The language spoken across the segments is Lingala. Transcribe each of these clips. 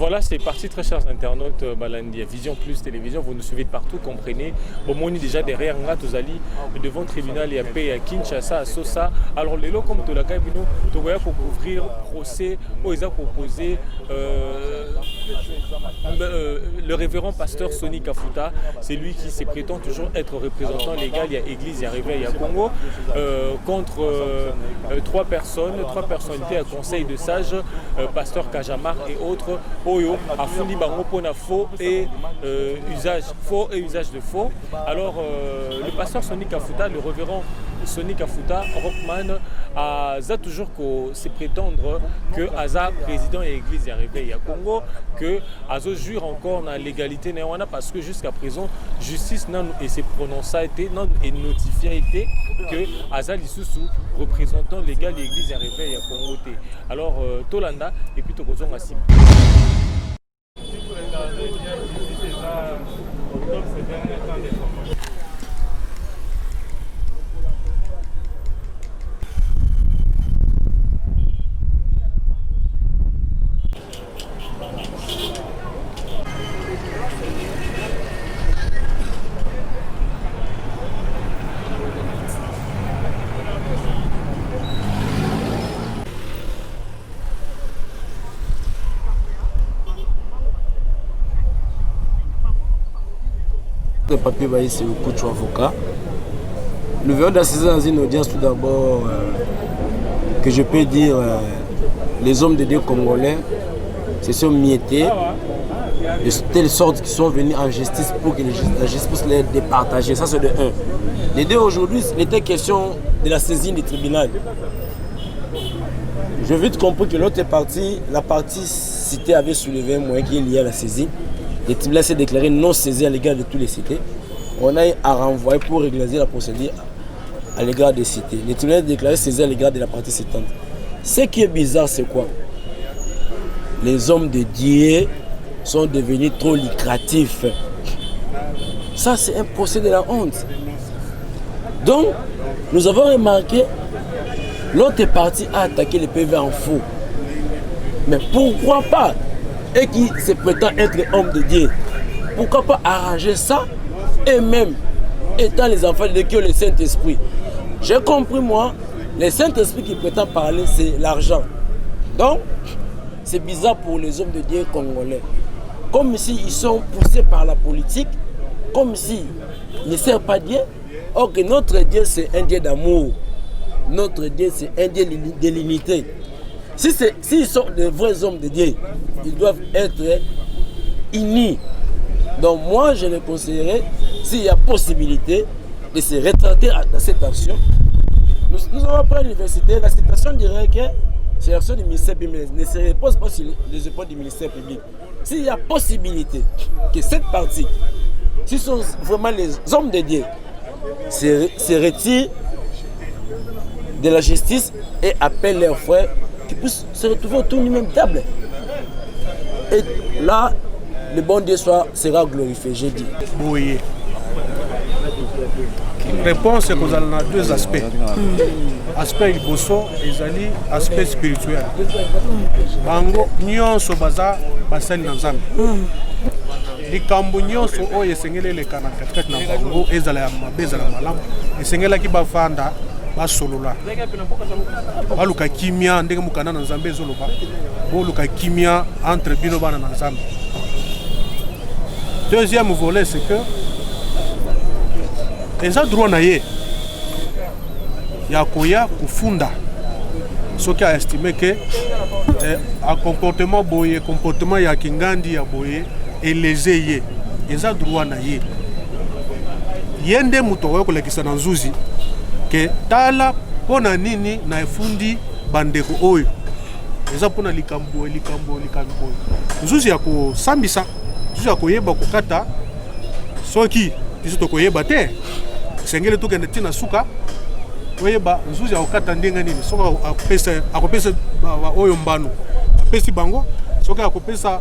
Voilà, c'est parti, très chers internautes. Balandi, Vision Plus Télévision, vous nous suivez de partout, comprenez. Au moins, déjà derrière Ngatozali, devant le tribunal, il y a Paix à Kinshasa, à Sosa. Alors, les lots comme Tolaka, nous voyons pour couvrir procès, ils ont proposé le révérend pasteur Sonny Kafuta. C'est lui qui se prétend toujours être représentant légal. Il y a Église, il y a Réveil, il y a Congo, contre trois personnalités à conseil de sages, pasteur Kajamar et autres. Oyo a fourni bango pona faux et usage de faux. Alors le pasteur Sonny Kafuta, le révérend Sonny Kafuta, Rockman, a toujours se prétendre que Aza président de l'église à Réveil à Congo, que Azo jure encore dans la légalité néwana parce que jusqu'à présent justice n'a et s'est prononcé non et notifié que Aza Lissousou représentant légal de l'église à Réveil à Congo. Alors Tolanda et puis Tokozong Asim. Le papier va ici au coach avocat. Le verrou d'assister dans une audience tout d'abord que je peux dire les hommes de Dieu congolais se sont miettés de telle sorte qu'ils sont venus en justice pour que la justice puisse les départager. Ça c'est de un. Les deux aujourd'hui, il était question de la saisine du tribunal. J'ai vite compris que l'autre partie, la partie citée avait soulevé un moyen qui est lié à la saisine. Le tribunal s'est déclaré non saisi à l'égard de tous les cités. On a eu à renvoyer pour régulariser la procédure à l'égard des cités. Le tribunal a déclaré saisi à l'égard de la partie citante. Ce qui est bizarre, c'est quoi? Les hommes de Dieu sont devenus trop lucratifs. Ça, c'est un procès de la honte. Donc, nous avons remarqué, l'autre partie a attaqué le PV en faux. Mais pourquoi pas? Et qui se prétend être homme de Dieu, pourquoi pas arranger ça et même étant les enfants de Dieu qui ont le Saint-Esprit? J'ai compris moi, le Saint-Esprit qui prétend parler, c'est l'argent. Donc, c'est bizarre pour les hommes de Dieu congolais. Comme si ils sont poussés par la politique, comme si ils ne servent pas Dieu. Or que notre Dieu, c'est un Dieu d'amour. Notre Dieu, c'est un Dieu de l'unité. S'ils sont de vrais hommes de Dieu, ils doivent être unis. Donc moi, je les conseillerais, s'il y a possibilité de se retraiter dans cette action. Nous avons appris à l'université, la citation dirait que c'est l'action du ministère public ne se repose pas sur les épaules du ministère public. S'il y a possibilité que cette partie, si sont vraiment les hommes de Dieu, se retirent de la justice et appellent leurs frères qui puissent se retrouver autour d'une même table. Et là, le bon Dieu sera glorifié, j'ai dit. Oui. Réponse, c'est que vous avez deux aspects. Aspect iboso, et aspect spirituel. Bango, nyon so baza, basel nanzami. Likambo nyonso oyo esengeleleka na katikati na bango ezala ya mabe ezala malamu esengelaki bafanda basolola baluka kimia ndenge mukanda na nzambe ezoloba boluka kimia entre bino bana na nzambe. Deuxième volet, c'est que les droit na ye ya koya kufunda soki a estimé que un comportement boye comportement ya kingandi ya boye eleze ye eza droit na ye yende muto oyo kolekisa na nzuzi ke tala pona nini na efundi bandeko oyo eza pona likambo nzuzi ya kosambisa nzuzi ya koyeba kokata soki biso tokoyeba te sengele tokende tina suka oyeba nzuzi ya kokata ndenga nini soki akopesa oyo mbano apesi bango soki akopesa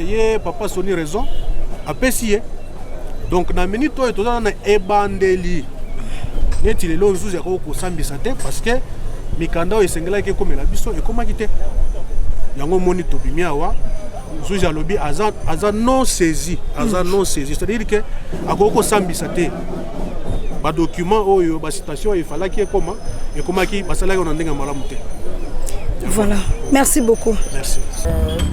ye papa Sonny raison apesi ye. Donc na minute oyo tozana na ebandeli neti lelo nzuzi akoko kosambisa te parce que mikanda oyo esengelaki ekomela biso ekomaki te yango moni tobimi awa juge alobi aza non saisi, non saisi, c'est-à-dire que akoko sambisa te ba document oyo ba citation il fallait qu'il comment et comment qui basala on ndenge malamu te. Voilà, merci beaucoup. Merci.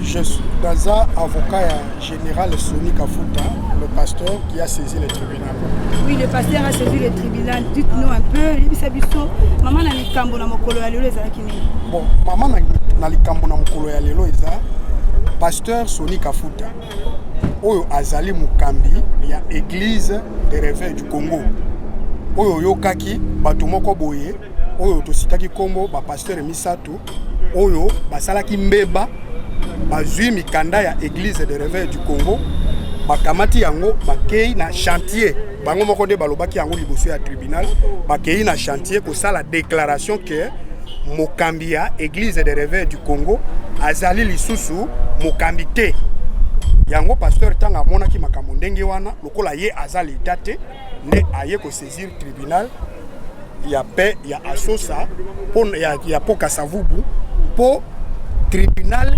Je suis Gaza, avocat général Sony Kafuta, le pasteur qui a saisi le tribunal. Oui, le pasteur a saisi le tribunal. Dites-nous un peu, maman n'a ni kambo na mokolo ya lelo ezalaki nini? Bon, maman n'a ni kambo na mokolo ya lelo eza pasteur Sony Kafuta. Oyo azali mukambi ya église de réveil du Congo. Oyo yokaki bato moko boye, oyo tositaki kombo ba pasteur misato. Oyo basalaki mbeba bazui mikanda ya église de réveil du Congo bakamati yango bakei na chantier bango moko nde balobaki yango liboso ya tribunal bakei na chantier ko sala déclaration que mokambi ya église de réveil du Congo azali lisusu mokambi te yango pasteur tanga monaki makambo ndenge wana lokola ye azali tate ne aye ko saisir tribunal ya paix ya asosa pour ya poka savubu pour tribunal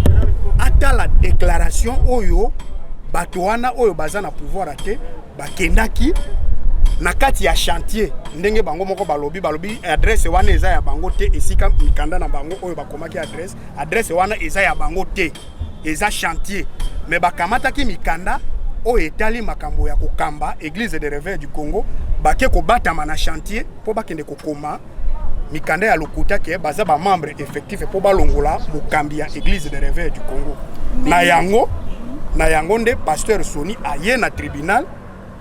ata la déclaration oyo batoana oyo baza na pouvoir ate bakendaki na kati ya chantier ndenge bango moko balobi adresse wana eza ya bango te esika mikanda na bango oyo bakomaki adresse wana eza ya bango te eza chantier mais bakamataki mikanda oyo etali makambo ya kokamba église de réveil du Congo bake kobatama na chantier po bakende kokoma mikanda ya lokuta ke baza ba membre effectif po balongola mokambi ya église de réveil du Congo. Na yango nde pasteur Sony aye na tribunal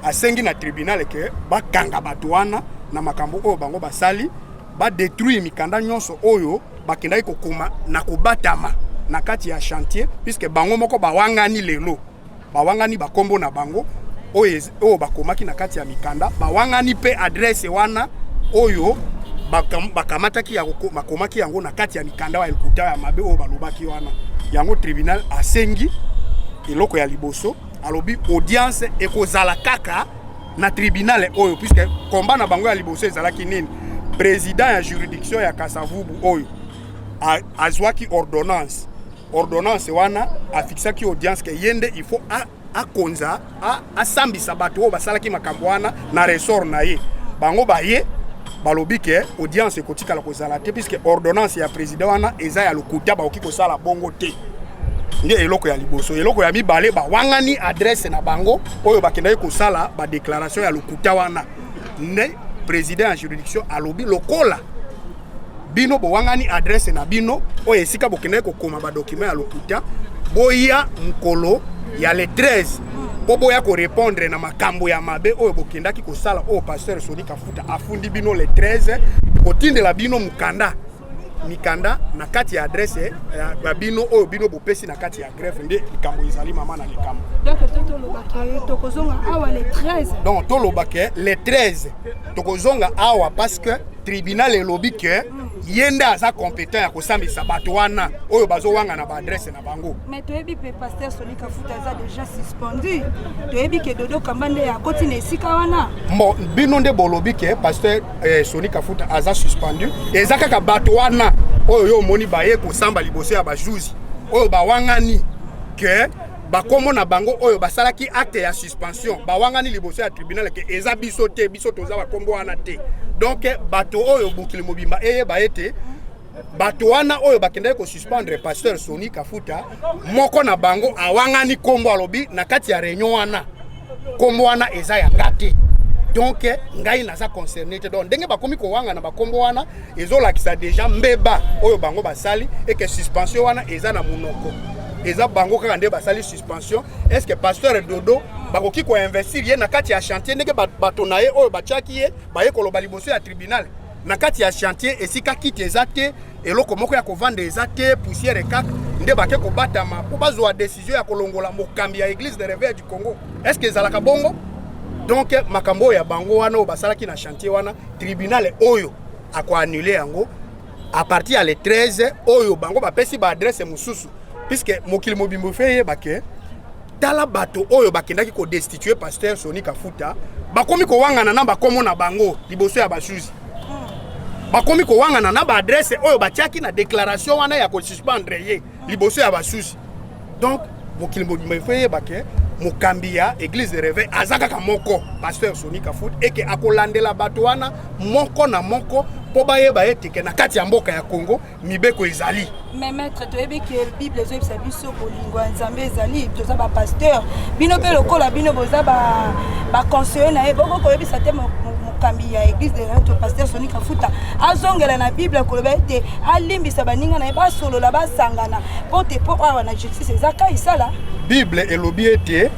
asengi na tribunal ke bakanga bato wana na makambo oyo bango basali ba détruire mikanda nyonso oyo bakendaki kokoma na kobatama na kati ya chantier puisque bango moko bawangani lelo bawangani bakombo na bango oyo bakomaki na kati ya mikanda bawangani pe adresse wana oyo bakamataki ya makomaki yango na kati ya mikanda wa elkuta ya mabe oyo balobaki wana yango tribunal asengi eloko ya liboso alobi audience ekozala kaka na tribunal oyo puisque komba na bango ya liboso ezalaki nini président ya juridiction ya Kasavubu oyo azwaki ordonnance wana afixaki audience ke yende il faut akonza asambisa bato oyo basalaki makambo wana na ressort na ye bango baye balobi ke audience ekotikala kozala te puisque ordonnance ya président wana eza ya lokuta baoki kosala bongo te nde eloko ya liboso eloko ya mibale bawangani adresse na bango oyo bakendaki kosala ba déclaration ya lokuta wana ne président ya juridiction alobi lokola bino bowangani adresse na bino oyo esika bokendaki kokoma ba document ya lokuta boya mkolo ya le 13 po boya ko répondre na makambo ya mabe oyo bokendaki kosala oyo pasteur Sony Kafuta afundi bino le 13 kotindela bino mikanda na kati ya adresse ya bino oyo bino bopesi na kati ya greffe nde likambo ezali mama na likambo donc tolobaki tokozonga awa le 13 donc tolobaki le 13 tokozonga awa parce que tribunal elobi ke yenda aza compétent ya kosambisa bato wana oyo bazowanga na ba adresse na bango mais toyebi pe pasteur Sony Kafuta aza déjà suspendu toyebi ke Dodo Kamba nde ya koti na esika wana bon bino nde bolobi ke pasteur Sony Kafuta aza suspendu eza kaka bato wana oyo yo moni baye kosamba liboso ya bajuzi oyo bawangani ke bakomo na bango oyo basalaki acte ya suspension bawangani liboso ya tribunal ke eza biso te biso toza bakombo wana te donc bato oyo bukili mobimba eyeba ete bato wana oyo bakendaki ko suspendre pasteur Sony Kafuta moko na bango awangani kombo alobi na kati ya réunion wana kombo wana eza ya ngate donc ngai naza concerné te donc ndenge bakomi ko wanga na bakombo wana ezolakisa déjà mbeba oyo bango basali et que suspension wana eza na munoko eza bango kaka nde basali suspension est-ce que pasteur Dodo bakoki ko investir ye na kati ya chantier ndenge bato na ye oyo bachaki ye baye koloba liboso ya tribunal na kati ya chantier esika kiti eza te eloko moko ya kovanda eza te poussière kaka nde bake kobatama po bazwa décision ya kolongola mokambi ya église de réveil du Congo est-ce que ezalaka bongo donc makambo ya bango wana oyo basalaki na chantier wana tribunal oyo ako annuler yango à partir ya le 13 oyo bango bapesi ba adresse mususu puisque mokili mobimbo feye bake tala bato oyo bakendaki ko destituer pasteur Sony Kafuta bakomi ko wangana na bakomo na bango liboso ya bajuzi bakomi ko wangana na ba adresse oyo batiaki na déclaration wana ya ko suspendre ye liboso ya bajuzi donc mokili mobimba ifo yeba ke mokambi ya église de réveil azaka moko pasteur Soni Kafuta et que akolandela bato wana moko na moko po bayeba ete ke na kati ya mboka ya Congo mibeko ezali. Mais maître toyebi ke Bible ezo yebisa biso bolingo ya Nzambe ezali toza ba pasteur bino pe lokola bino boza ba conseiller na ye boko koyebisa te mokambi ya église de réveil pasteur Soni Kafuta azongela na Bible koloba ete alimbisa baninga na ye basolola basangana po te po awa na justice ezaka isala. Bible elobi ete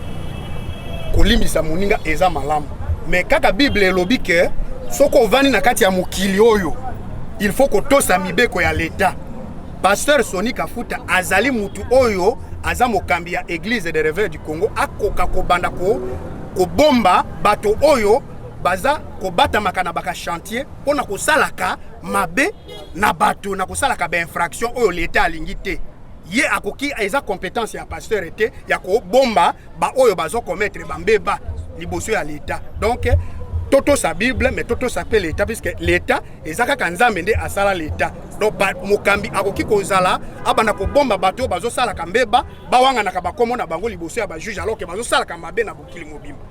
kolimbisa moninga eza malamu mais kaka Bible elobi ke soko ovani na kati ya mokili oyo il faut kotosa mibeko ya leta. Pasteur Soni Kafuta azali mutu oyo aza mokambi ya église de réveil du Congo akoka kobanda ko bomba bato oyo baza kobata makana baka chantier pona kosalaka mabe na bato na kosalaka ba infraction oyo leta alingi te. Ye akoki eza compétence ya pasteur ete ya ko bomba ba oyo bazo commettre bambeba liboso ya leta. Donc toto sa Bible mais toto sa pe leta puisque leta ezaka kanzambe nde asala leta. Donc mokambi akoki kozala abana ko bomba bato bazo sala kambeba bawanga na kabakomo na bango liboso ya ba juge alors que bazo sala kamabe na bokili mobimba.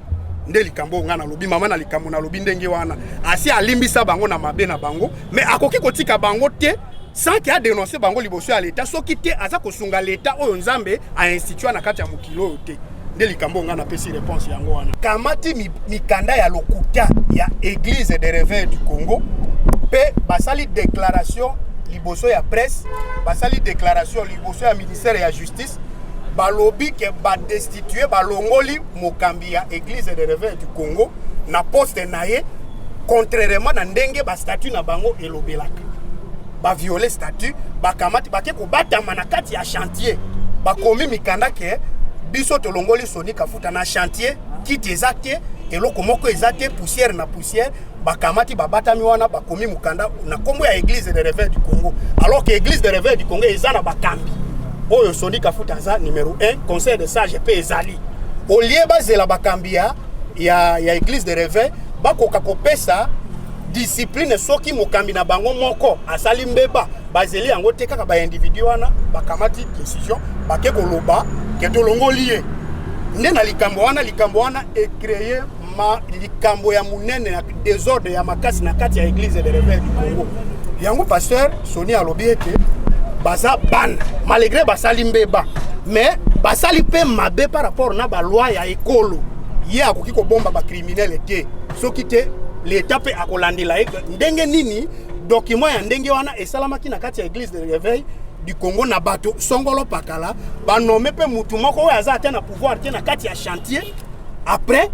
Nde likambo ngana lobi mama na likambo na lobi ndenge wana asi alimbisa bango na mabe na bango mais akoki kotika bango te sans qu'il a dénoncé bango liboso ya leta soki te aza kosunga leta oyo Nzambe a institué na kati ya mokilo te. Nde likambo ngana pesi réponse yango wana kamati mikanda ya lokuta ya église de réveil du Congo pe basali déclaration liboso ya presse basali déclaration liboso ya ministère ya justice balobi ke ba destituer balongoli mokambi ya église de réveil du Congo na poste na ye contrairement na ndenge ba statut na bango elobelaka ba violer statut ba kamati ba ke ko batama na kati ya chantier ba komi mikanda ke biso tolongoli Soni Kafuta na chantier kiti ezate eloko moko ezate poussière na poussière ba kamati ba batami wana ba komi mukanda na kombo ya église de réveil du Congo alors que église de réveil du Congo ezana ba kambi oyo Soni Kafuta za numéro 1 conseil de sage pe ezali au lieu bazela ba kambi ya église de réveil ba koka kopesa discipline soki mokambi na bango moko asali mbeba bazeli yango te kaka ba individu wana ba kamati décision ba ke koloba ke tolongoli ye nde na likambo wana e créer ma likambo ya munene na désordre ya makasi na kati ya église de réveil du Congo yango pasteur Soni alobi ete baza ban malgré basali mbeba mais basali pe mabe par rapport na ba loi ya ekolo ye akoki ko bomba ba criminel te soki te l'État peut akolandela ndenge nini document ya ndenge wana esalamaki na kati ya église de réveil du Congo na bato songolo pakala ba nommé pe mutu moko oyo aza te na pouvoir te na kati ya chantier après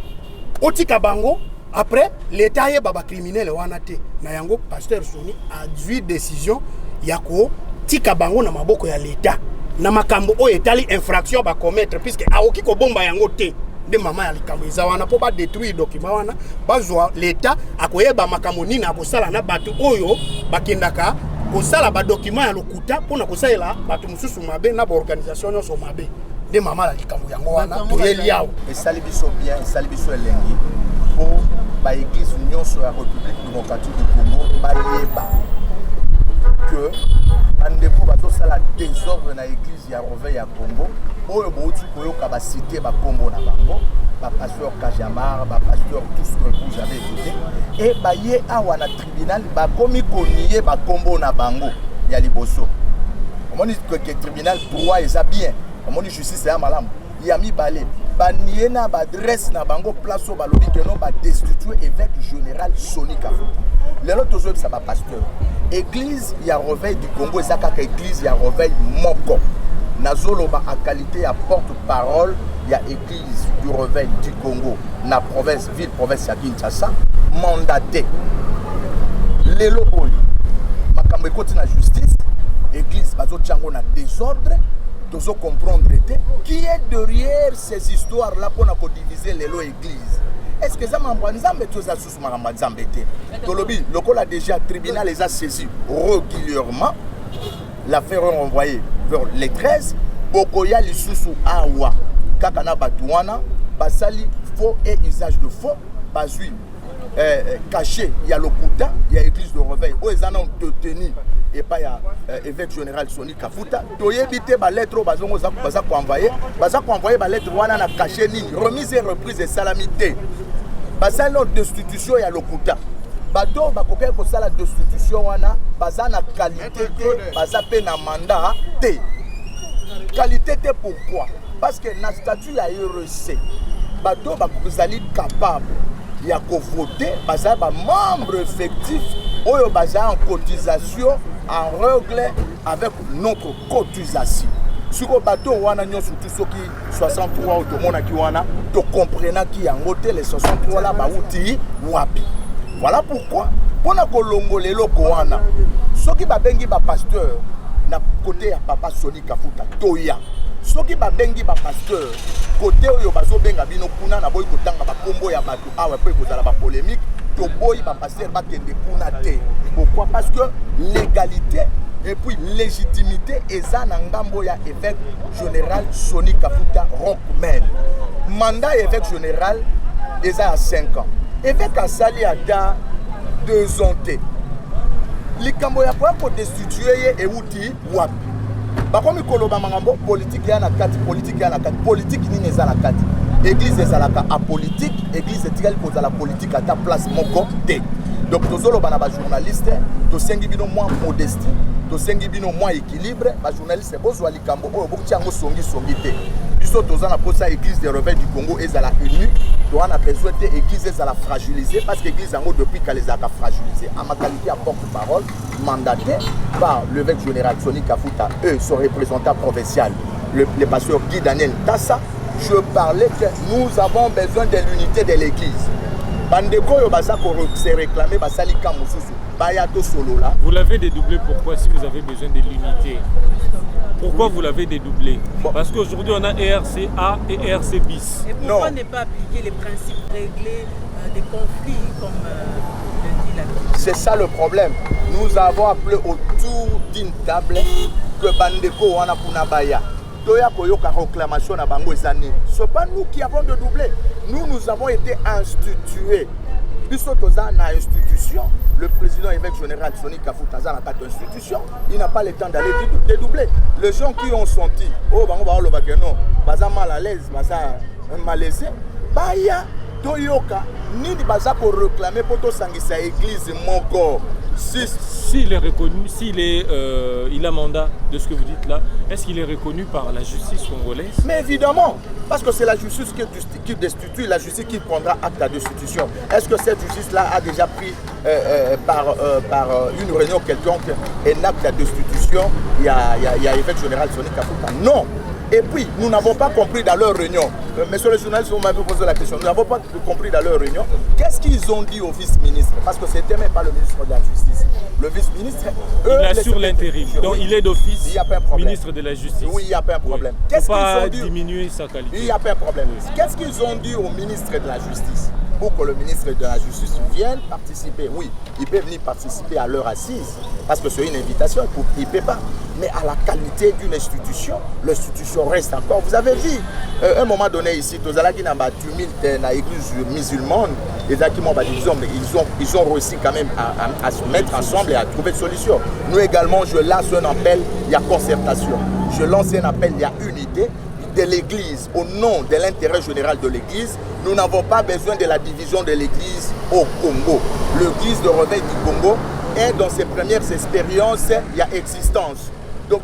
otika bango après l'État ye baba criminel wana te na yango pasteur Soni a dû décision ya ko tika bango na maboko ya l'État na makambo oyo etali infraction ba commettre puisque aoki ko bomba yango te de mama ya likambo eza wana po ba détruire document wana bazwa l'État akoyeba makambo nini akosala na bato oyo bakendaka kosala ba document ya lokuta pona kosalela bato mususu mabe na ba organisation nyonso mabe de mama ya likambo yango wana toyeli yawo esali biso bien esali biso elengi po ba église nyonso ya République démocratique du Congo bayeba que andeko bazosala désordre na église ya réveil ya Congo oyo bouti koyoka ba cité ba kombo na bango ba pasteur Kajamar ba pasteur tout ce que vous avez écouté et ba ye awa na tribunal ba komi konier ba kombo na bango ya liboso on dit que le tribunal droit est bien on dit justice ya malamu ya mibale ba nié na ba adresse na bango place au balobi que non ba destituer évêque général Soni Kafuta lelo tozo ça ba pasteur église ya réveil du Congo ezaka ka église ya réveil moko nazoloba a qualité ya porte-parole ya église du réveil du Congo na province ville province ya Kinshasa mandaté lelo oyo makambo ekoti na justice église bazo tchango na désordre dozo comprendre qui est derrière ces histoires là pour na ko diviser lelo église. Est-ce que ça m'a nzambe tous za sous ma nzambe te tolobi lokola déjà tribunal les a saisi régulièrement l'affaire est envoyée vers les 13 bokoya lisusu awa kaka na batuana basali faux et usage de faux bazui caché, il y a Lokuta, il y a l'église de Réveil. Où ils en ont tenu et pas il y a évêque général Soni Kafuta. Tu as évité la lettre au bazon aux envoyé. Envoyé la lettre on a caché ni remise et reprise et salamité. Basa non destitution il y a Lokuta. Bato bakoke ko sala destitution wana baza na qualité te baza pe na mandat te. Qualité te pourquoi? Parce que na statut ya REC. Bato bakozali capable ya ko voter baza ba membre effectif oyo baza en cotisation en règle avec notre cotisation. Sur le bateau, on a surtout ceux qui 63 ou tout le monde qui wana, tu comprends qui a voté les 63 là, bah outil wapi. Voilà pourquoi, pour la Colombo les locaux wana, ceux qui babengi ba pasteur, na côté à papa Soni Kafuta, toya. Ceux qui babengi ba pasteur, côté oyo bazo benga bino kuna na boy kotanga ba kombo ya bato, ah ouais peut kozala ba polémique, to boy ba pasteur ba kende kuna te. Pourquoi? Parce que l'égalité et puis légitimité eza na ngambo ya évêque général Soni Kafuta Rockman. Mandat évêque général eza à 5 ans. Évêque a sali à 2 ans. Likambo ya kwa destituer et outil wapi. Bakomi koloba mangambo politique ya na kati politique ni eza na kati. Église ezalaka apolitique, église etikali kozala politique ata place moko te. Donc tozolo bana ba journaliste, to sengi bino moins modestie, to sengi bino moins équilibre, ba journaliste bozwa likambo oyo bokuti yango songi te. Biso tozana posa église des rebelles du Congo ezala unie, to ana besoin te église ezala fragilisée parce que église yango depuis qu'elle les a fragilisée. À ma qualité à porte-parole, mandaté par l'évêque général Soni Kafuta, eux son représentant provincial, le pasteur Guy Daniel Tassa, je parlais que nous avons besoin de l'unité de l'église. Vous l'avez dédoublé pourquoi si vous avez besoin de l'unité? Pourquoi vous l'avez dédoublé? Parce qu'aujourd'hui on a ERC A et ERC bis. Et pourquoi ne pas appliquer les principes réglés des conflits comme le dit la Bible? C'est ça le problème. Nous avons appelé autour d'une table que Bandeko wana Punabaya. Toya koyoka réclamation na bango ezani. Ce n'est pas nous qui avons de doublé. Nous avons été institués. Biso toza na institution. Le président évêque général Soni Kafuta za na quatre institution. Il n'a pas le temps d'aller dédoubler. Les gens qui ont senti, oh bango ba oloba que non, baza mal à l'aise, baza malaisé, baya toyoka nini baza ko réclamer pour to sangisa église moko. S'il est reconnu, il a mandat de ce que vous dites là, est-ce qu'il est reconnu par la justice congolaise? Mais évidemment, parce que c'est la justice qui destitue, la justice qui prendra acte de destitution. Est-ce que cette justice-là a déjà pris par une réunion quelconque un acte de destitution? Il y a évêque général Soni Kafuta. Non. Et puis, nous n'avons pas compris dans leur réunion, monsieur le journaliste, vous m'avez posé la question, nous n'avons pas compris dans leur réunion, qu'est-ce qu'ils ont dit au vice-ministre? Parce que c'était même pas le ministre de la Justice. Le vice-ministre, il assure l'intérim, donc oui, il est d'office ministre de la Justice. Oui, il n'y a pas un problème. Oui. Qu'est-ce qu'ils ont dit? Diminuer sa qualité. Il n'y a pas un problème. Qu'est-ce qu'ils ont dit au ministre de la Justice? Pour que le ministre de la Justice vienne participer. Oui, il peut venir participer à leur assise, parce que c'est une invitation, il ne peut pas. Mais à la qualité d'une institution, l'institution reste encore. Vous avez vu, à un moment donné ici, ils ont réussi quand même à se mettre ensemble et à trouver une solution. Nous également, je lance un appel, il y a concertation. Je lance un appel, il y a unité de l'Église, au nom de l'intérêt général de l'Église. Nous n'avons pas besoin de la division de l'Église au Congo. L'Église de Réveil du Congo est dans ses premières expériences, il y a existence. Donc,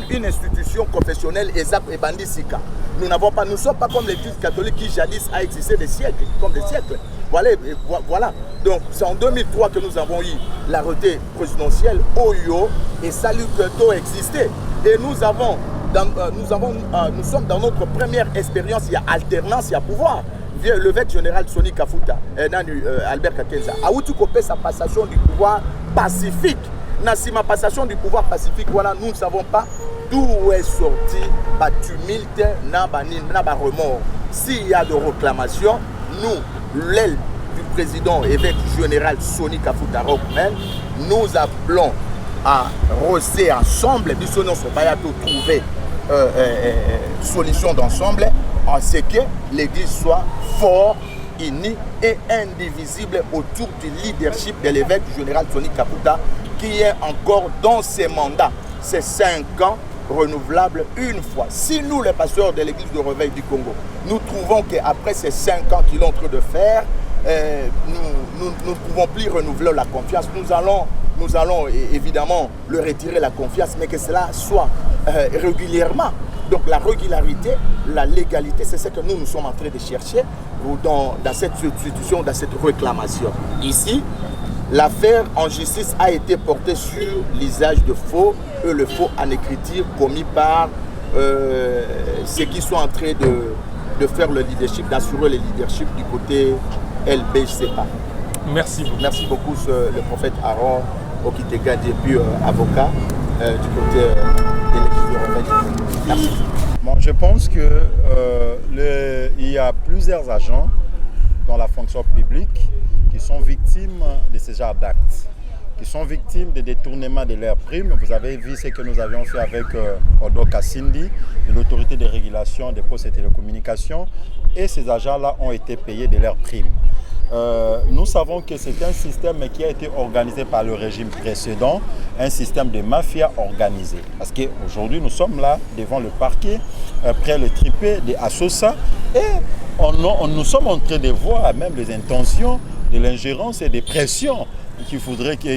une institution confessionnelle, ESAP et Bandisika. Nous ne sommes pas comme l'Église catholique qui jadis a existé des siècles, comme des siècles. Voilà. Donc, c'est en 2003 que nous avons eu l'arrêté présidentiel OYO et Salut Keto existait. Et nous sommes dans notre première expérience, il y a alternance, il y a pouvoir. L'évêque général Soni Kafuta, Albert Kakenza, a outillé sa passation du pouvoir pacifique. Ma passation du pouvoir pacifique, voilà, nous ne savons pas d'où est sorti le tumulte, le remords. S'il y a de réclamations, nous, l'aile du président évêque général Soni Kafuta Rockman, nous appelons à rosser ensemble, nous sommes pas trouver solution d'ensemble, en ce que l'Église soit forte, unie et indivisible autour du leadership de l'évêque général Soni Kafuta, qui est encore dans ses mandats. C'est 5 ans renouvelables une fois. Si nous, les pasteurs de l'église de Réveil du Congo, nous trouvons qu'après ces 5 ans qu'il est en train de faire, nous ne pouvons plus renouveler la confiance, nous allons évidemment le retirer la confiance, mais que cela soit régulièrement. Donc la régularité, la légalité, c'est ce que nous sommes en train de chercher dans cette substitution, dans cette réclamation. Ici, l'affaire en justice a été portée sur l'usage de faux et le faux en écriture commis par ceux qui sont en train de faire le leadership, d'assurer le leadership du côté LBCPA. Merci beaucoup. Merci beaucoup le prophète Aaron Okitegadi et puis avocat du côté de l'église de Réveil. Merci. Bon, je pense que il y a plusieurs agents dans la fonction publique qui sont victimes de ce genre d'actes, qui sont victimes de détournement de leurs primes. Vous avez vu ce que nous avions fait avec Odo Kassindi, de l'autorité de régulation des postes et télécommunications, et ces agents-là ont été payés de leurs primes. Nous savons que c'est un système qui a été organisé par le régime précédent, un système de mafia organisé. Parce qu'aujourd'hui, nous sommes là devant le parquet, près le tripé de Assosa, et nous sommes en train de voir même les intentions de l'ingérence et des pressions qui voudraient que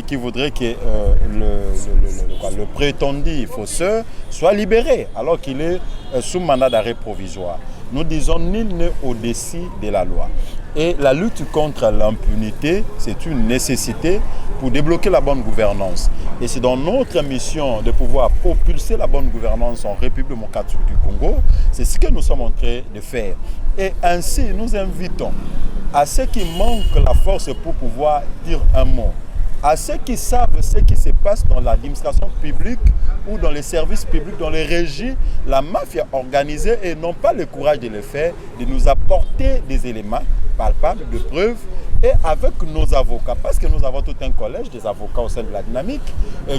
le prétendu fausseur soit libéré, alors qu'il est sous mandat d'arrêt provisoire. Nous disons nul n'est au-dessus de la loi. Et la lutte contre l'impunité, c'est une nécessité pour débloquer la bonne gouvernance. Et c'est dans notre mission de pouvoir propulser la bonne gouvernance en République démocratique du Congo. C'est ce que nous sommes en train de faire. Et ainsi, nous invitons à ceux qui manquent la force pour pouvoir dire un mot, à ceux qui savent ce qui se passe dans l'administration publique ou dans les services publics, dans les régies, la mafia organisée, et n'ont pas le courage de le faire, de nous apporter des éléments palpables, de preuves, et avec nos avocats, parce que nous avons tout un collège des avocats au sein de la dynamique,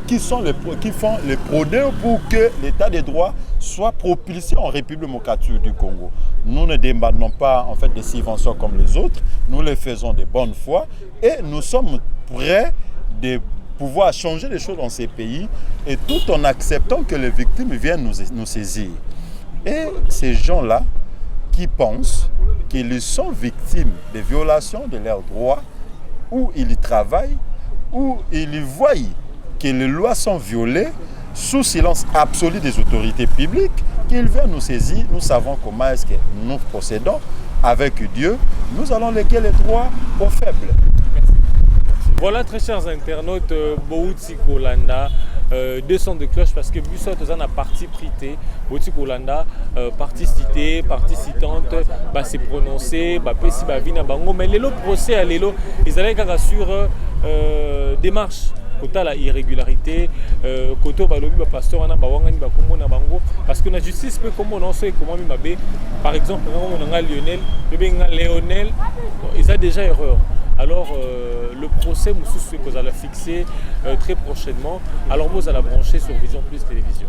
qui font les prodeux pour que l'état des droits soit propulsé en République démocratique du Congo. Nous ne demandons pas en fait des subventions comme les autres, nous les faisons de bonne foi, et nous sommes prêts de pouvoir changer les choses dans ces pays, et tout en acceptant que les victimes viennent nous saisir. Et ces gens-là qui pensent qu'ils sont victimes de violations de leurs droits, où ils travaillent, où ils voient que les lois sont violées, sous silence absolu des autorités publiques, qu'ils viennent nous saisir. Nous savons comment est-ce que nous procédons avec Dieu. Nous allons léguer les droits aux faibles. Voilà, très chers internautes, Bouti Kolanda, 200 de cloche, parce que Bussot a parti prité, Bouti Kolanda, partie citée, partie citante, c'est prononcé, Pessi Bavina Bango, mais le procès à l'élo, ils allaient sur démarche. Côté la irrégularité, côté balobi pasteur ana bawangani bakombo na bango, parce que la justice peut comme on sait comment mabé, par exemple on a Lionel, Léonel, ils ont déjà erreur. Alors le procès Moussou que vous allez fixer très prochainement. Alors vous allez brancher sur Vision Plus Télévision.